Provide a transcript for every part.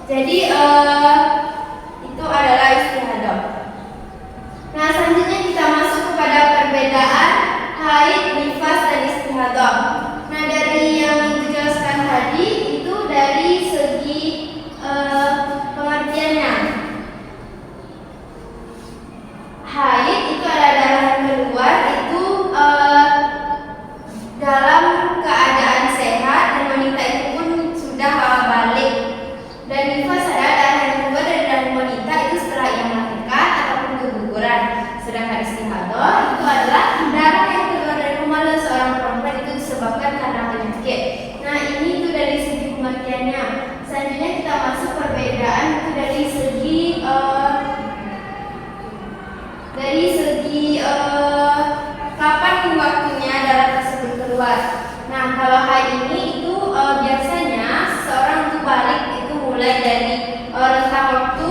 Jadi itu adalah istihadah. Nah, selanjutnya kita masuk kepada perbedaan haid, nifas, dan istihadah. Nah, dari yang Ibu jelaskan tadi itu dari segi pengertiannya. Haid itu adalah darah yang keluar itu dalam keadaan sehat dan wanita itu pun sudah balik. Dan nifas adalah darah yang keluar dari dalam wanita itu setelah ia melahirkan ataupun keguguran. Sedangkan istihadah itu adalah darah yang keluar dari kemaluan seorang perempuan itu disebabkan karena penyakit. Nah, ini itu dari segi pengertiannya. Selanjutnya kita masuk perbedaan itu dari segi kapan waktunya darah tersebut keluar. Nah, kalau haid ini itu biasanya seseorang itu balik itu mulai dari rentang waktu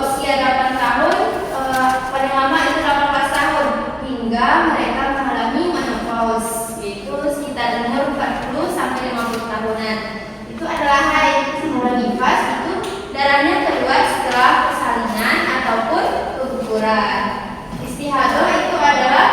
usia 8 tahun, paling lama itu 18 tahun hingga mereka mengalami menopause, yaitu sekitar umur 40 sampai 50 tahunan. Itu adalah haid. Kalau nifas itu darahnya keluar setelah persalinan ataupun keguguran. Istihadah itu adalah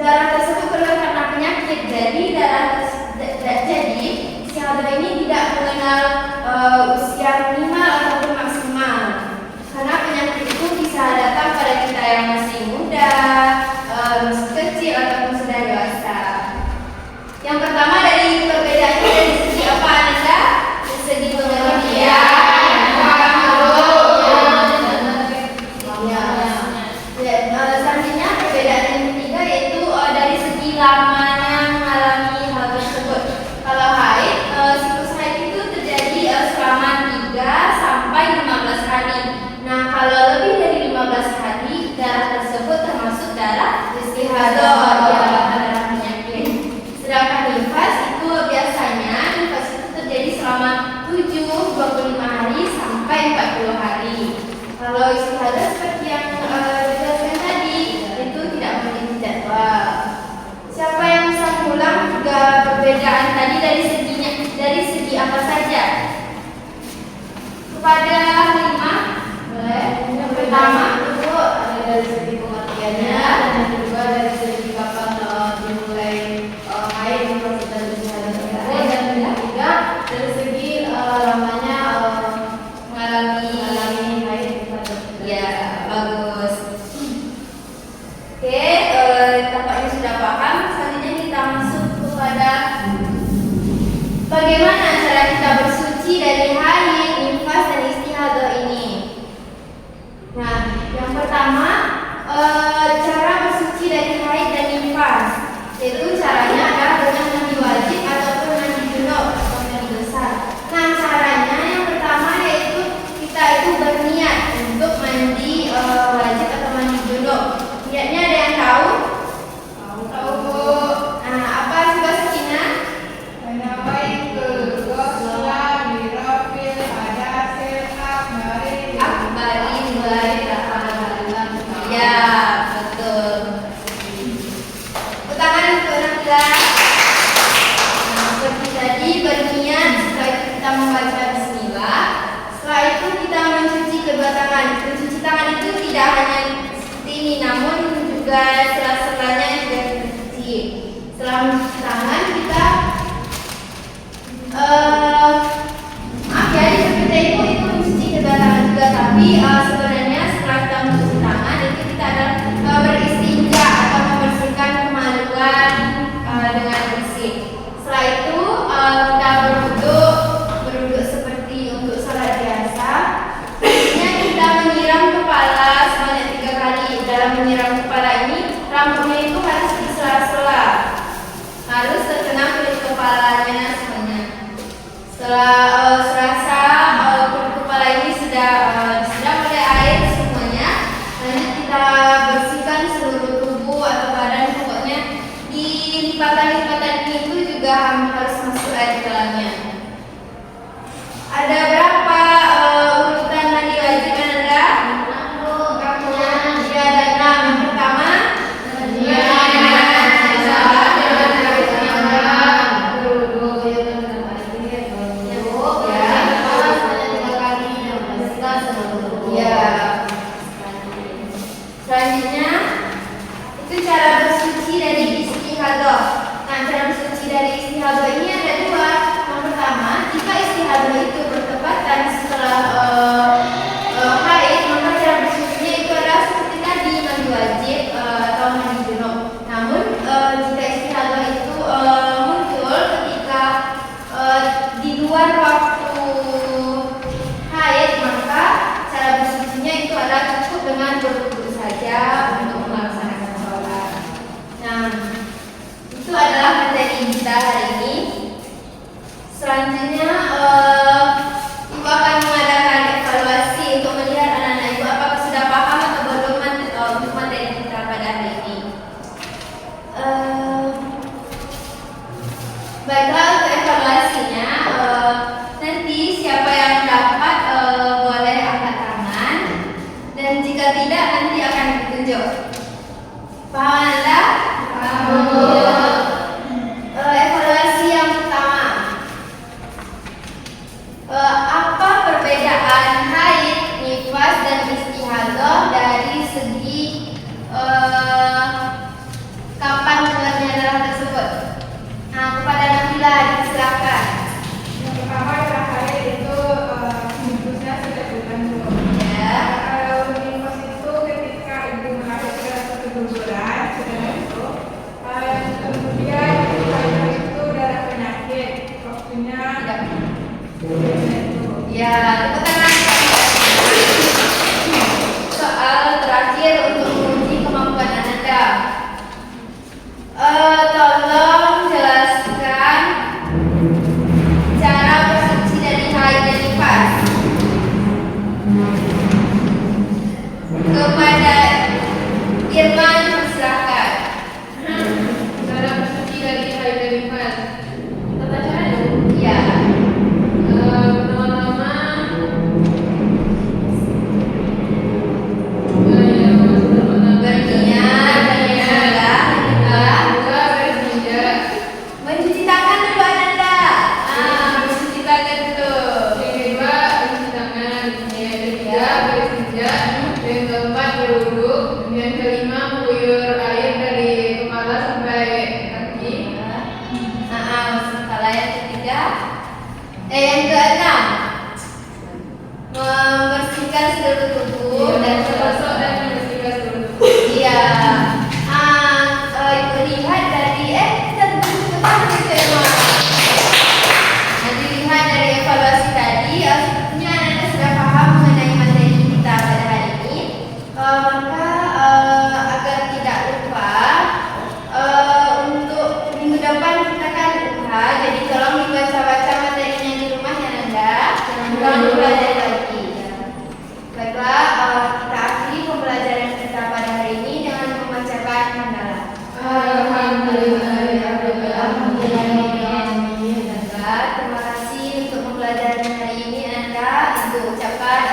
darah tersebut keluar karena penyakit. Jadi jadi istihadah ini tidak mengenal usia minimal ataupun maksimal, karena penyakit itu bisa datang pada kita yang masih muda, masih kecil ataupun sudah dewasa. Yang pertama dari perbedaannya dari segi apa Anda? Dari segi pengertian. Selanjutnya perbedaan yang ketiga yaitu dari segi lamanya mengalami hal tersebut. Kalau haid, siklus haid itu terjadi selama 3 sampai 15 hari. Nah, kalau lebih dari 15 hari, darah tersebut termasuk darah istihadah, darah penyakit. Sedangkan nifas itu biasanya nifas itu terjadi selama 7, 25 hari sampai 40 hari. Kalau istihadah seperti yang dijelaskan tadi itu tidak memiliki jadwal. Siapa yang bisa mengulang juga perbedaan tadi dari segi apa saja? Kepada 5, boleh. Yang pertama itu ada dari segi pengertiannya, dan yang kedua dari segi kapan dimulai haid, nifas, dan istihadah tersebut, dan yang ketiga dari segi lamanya mengalami haid. Ya, bagus. Oke, tampaknya sudah paham. Selanjutnya kita masuk kepada bagaimana cara kita bersuci dari haid, nifas, dan istihadah ini. Nah, yang pertama cara bersuci dari haid dan nifas, yaitu caranya adalah dengan mandi wajib ataupun mandi junub atau mandi besar. Nah, caranya yang pertama yaitu kita itu berniat untuk mandi wajib atau mandi junub. Niatnya ada yang tahu? Tahu Bu. Nah, apa sih bahasanya? Ya, betul. Tangan untuk orang tua. Nah, seperti tadi berniat, setelah itu kita membaca bismillah. Setelah itu kita mencuci kedua tangan. Mencuci tangan itu tidak hanya seperti ini, namun juga sela-selanya juga dicuci. Setelah mencuci tangan kita maaf ya, di seperti itu mencuci kedua tangan juga, tapi sebenarnya setelah kita mencuci tangan itu kita adalah beristinja atau membersihkan kemaluan dengan bersih. Setelah itu kita berwuduk seperti untuk salat biasa. Selanjutnya kita menyiram kepala sebanyak 3 kali. Dalam menyiram kepala ini rambutnya itu harus di sela-sela, harus terkena kulit kepalanya semuanya. Setelah Apa perbedaan haid, nifas, dan istihadah dari segi kapan keluarnya darah tersebut? Nah, kepada Nabila silakan. Yang pertama adalah haid itu siklusnya setiap bulan dulu. Ya. Kalau nifas itu ketika ibu melahirkan satu bulan sudah itu. Kemudian haid itu darah penyakit waktunya Ya, tepuk tangan. Soal terakhir untuk menguji kemampuan Anda. Tolong jelaskan cara bersuci dari haid dan nifas. Kepada Irman silakan. Cara bersuci dari haid dan nifas. Tata caranya dong. Ya. Pertama-tama bersihnya, Mencuci tangan dulu Ananda. Mencuci tangan dulu. yang kedua cuci tangan, yang ketiga bersihnya, yang keempat berwudu, yang kelima mengguyur air dari kepala sampai kaki. Kalau yang ketiga, yang keenam, membersihkan seluruh tubuh dan membasuh dan membersihkan seluruh tubuh. Iya. Lihat dari kita cepat gitu ya, Mas. Nah, dilihat dari evaluasi tadi, sepertinya Anda sudah paham mengenai materi kita pada hari ini. Maka agar tidak lupa, untuk minggu depan kita kan UH, jadi tolong dibaca-baca materinya di rumah ya Anda. Jangan belajar lagi. Baiklah, kita akhiri pembelajaran kita pada hari ini dengan membacakan hamdalah. Terima kasih untuk pembelajaran hari ini Anda. Ibu ucapkan